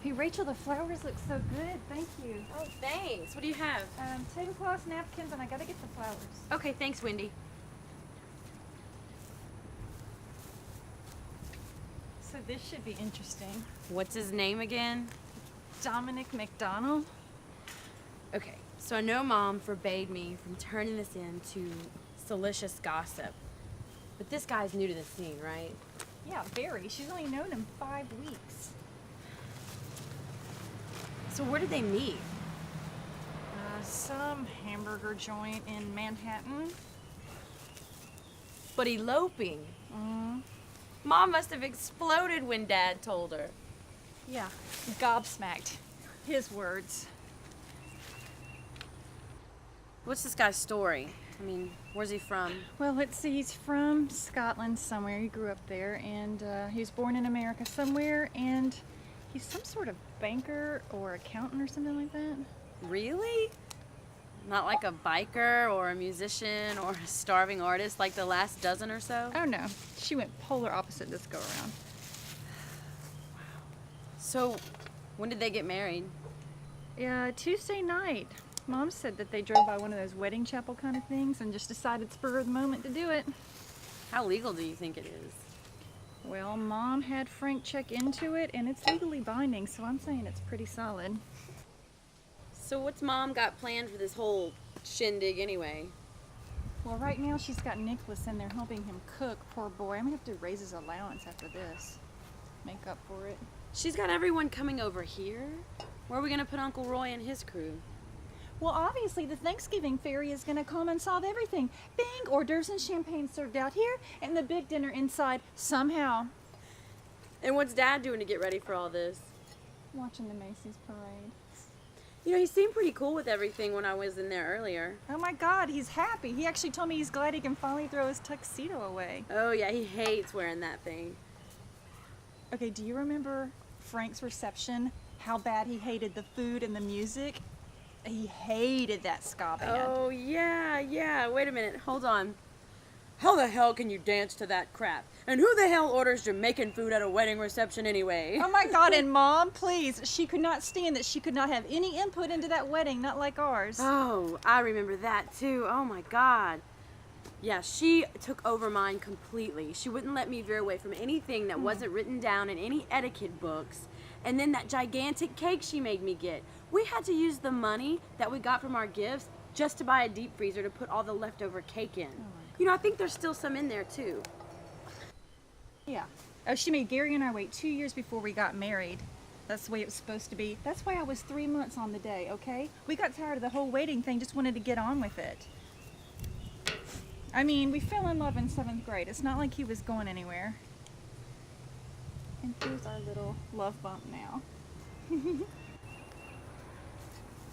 Hey, Rachel, the flowers look so good. Thank you. Oh, thanks. What do you have? Tablecloths, napkins, and I gotta get the flowers. Okay, thanks, Wendy. So this should be interesting. What's his name again? Dominic McDonald? Okay, so I know Mom forbade me from turning this into salacious gossip. But this guy's new to the scene, right? Yeah, very. She's only known him 5 weeks. So where did they meet? Some hamburger joint in Manhattan. But eloping. Mom must have exploded when Dad told her. Yeah, gobsmacked. His words. What's this guy's story? I mean, where's he from? Well, let's see. He's from Scotland somewhere. He grew up there, and he was born in America somewhere, and he's some sort of banker or accountant or something like that. Really? Not like a biker or a musician or a starving artist like the last dozen or so? Oh no, she went polar opposite this go around. So, when did they get married? Yeah, Tuesday night. Mom said that they drove by one of those wedding chapel kind of things and just decided spur of the moment to do it. How legal do you think it is? Well, Mom had Frank check into it, and it's legally binding, so I'm saying it's pretty solid. So what's Mom got planned for this whole shindig anyway? Well, right now she's got Nicholas in there helping him cook, poor boy. I'm gonna have to raise his allowance after this. Make up for it. She's got everyone coming over here? Where are we gonna put Uncle Roy and his crew? Well, obviously the Thanksgiving fairy is gonna come and solve everything. Bing, hors d'oeuvres and champagne served out here, and the big dinner inside somehow. And what's Dad doing to get ready for all this? Watching the Macy's parade. You know, he seemed pretty cool with everything when I was in there earlier. Oh my God, he's happy. He actually told me he's glad he can finally throw his tuxedo away. Oh yeah, he hates wearing that thing. Okay, do you remember Frank's reception? How bad he hated the food and the music? He hated that ska band. Oh yeah. Wait a minute, hold on. How the hell can you dance to that crap? And who the hell orders Jamaican food at a wedding reception anyway? Oh my God, and Mom, please, she could not stand that she could not have any input into that wedding, not like ours. Oh, I remember that too. Oh my God. Yeah, she took over mine completely. She wouldn't let me veer away from anything that wasn't written down in any etiquette books. And then that gigantic cake she made me get. We had to use the money that we got from our gifts just to buy a deep freezer to put all the leftover cake in. You know, I think there's still some in there too. Yeah. Oh, she made Gary and I wait 2 years before we got married. That's the way it was supposed to be. That's why I was 3 months on the day, okay? We got tired of the whole waiting thing, just wanted to get on with it. I mean, we fell in love in 7th grade. It's not like he was going anywhere. And here's our little love bump now.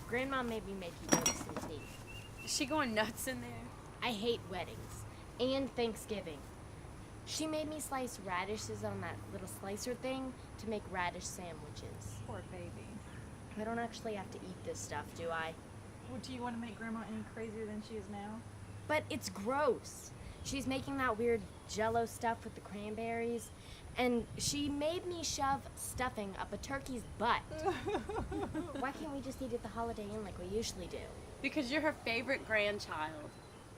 Grandma made me make you notice some tea. Is she going nuts in there? I hate weddings and Thanksgiving. She made me slice radishes on that little slicer thing to make radish sandwiches. Poor baby. I don't actually have to eat this stuff, do I? Well, do you want to make Grandma any crazier than she is now? But it's gross. She's making that weird jello stuff with the cranberries, and she made me shove stuffing up a turkey's butt. Why can't we just eat at the Holiday Inn like we usually do? Because you're her favorite grandchild.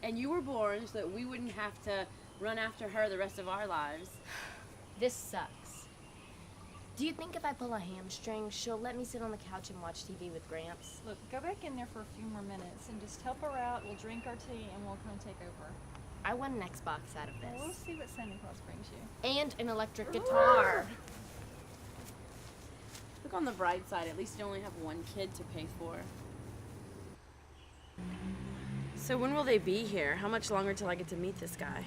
And you were born so that we wouldn't have to run after her the rest of our lives. This sucks. Do you think if I pull a hamstring, she'll let me sit on the couch and watch TV with Gramps? Look, go back in there for a few more minutes and just help her out. We'll drink our tea and we'll come and take over. I want an Xbox out of Well, we'll this. see what Santa Claus brings you. And an electric guitar. Look on the bright side, at least you only have one kid to pay for. So when will they be here? How much longer till I get to meet this guy?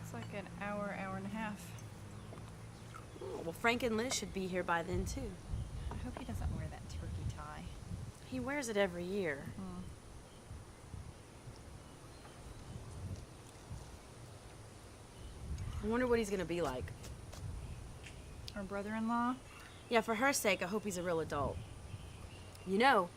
It's like an hour, hour and a half. Oh, well, Frank and Liz should be here by then too. I hope he doesn't wear that turkey tie. He wears it every year. I wonder what he's gonna be like. Our brother-in-law? Yeah, for her sake, I hope he's a real adult. You know,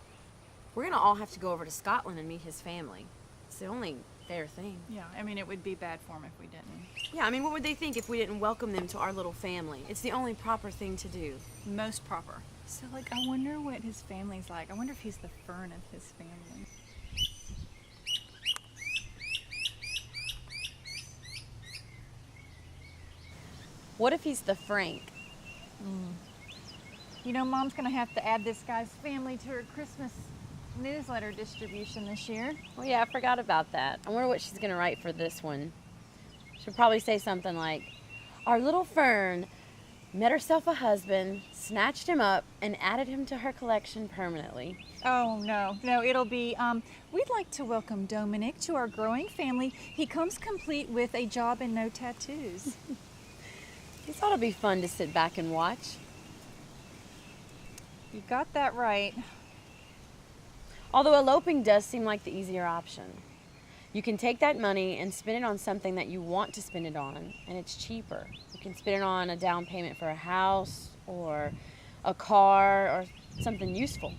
we're gonna all have to go over to Scotland and meet his family. It's the only fair thing. Yeah, I mean, it would be bad form if we didn't. Yeah, I mean, what would they think if we didn't welcome them to our little family? It's the only proper thing to do. Most proper. So, like, I wonder what his family's like. I wonder if he's the Fern of his family. What if he's the Frank? You know, Mom's gonna have to add this guy's family to her Christmas newsletter distribution this year. Oh yeah, I forgot about that. I wonder what she's gonna write for this one. She'll probably say something like, "Our little Fern met herself a husband, snatched him up, and added him to her collection permanently." Oh, no, it'll be, we'd like to welcome Dominic to our growing family. He comes complete with a job and no tattoos. This ought to be fun to sit back and watch. You got that right. Although eloping does seem like the easier option. You can take that money and spend it on something that you want to spend it on, and it's cheaper. You can spend it on a down payment for a house or a car or something useful.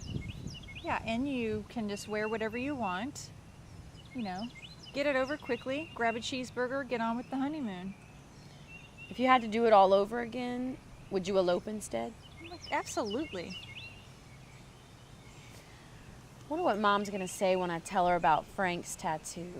Yeah, and you can just wear whatever you want. You know, get it over quickly, grab a cheeseburger, get on with the honeymoon. If you had to do it all over again, would you elope instead? Absolutely. I wonder what Mom's gonna say when I tell her about Frank's tattoo.